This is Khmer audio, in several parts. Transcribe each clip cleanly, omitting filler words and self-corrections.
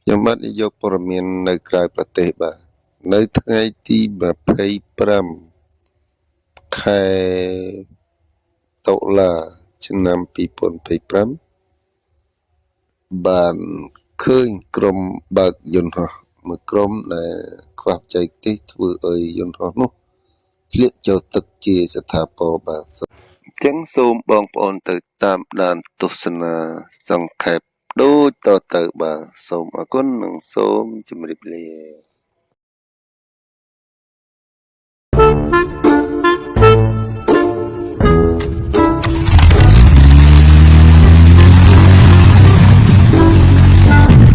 ខ្ញុំបាទនិយោគព័ត៌មាននៅក្រៅប្រទេសបាទនៅថ្ងៃទី25ខែតុលាឆ្នាំ2025បានឃើញក្រុមបើកយន្តហោះមួយក្រុមដែលខ្វះបច្ចេកទេសធ្វើឲ្យយន្តហោះនោះធ្លាក់ចូលទឹកជាស្ថាពរបាទអញ្ចឹងសូមបងប្អូនទៅតាមដានទស្សនាសង្ខេបដូចតទៅបាទសូមអរគុណនិងសូមជម្រាបលា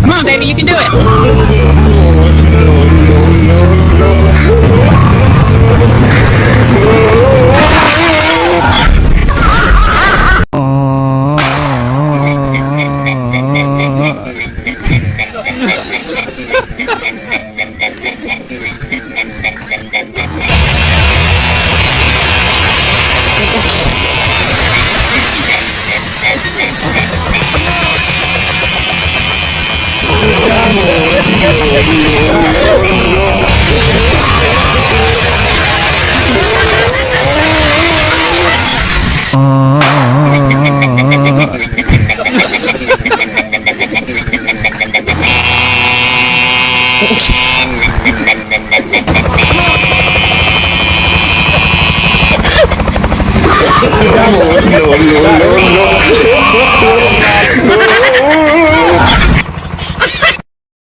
Come on, baby, you can do it. No.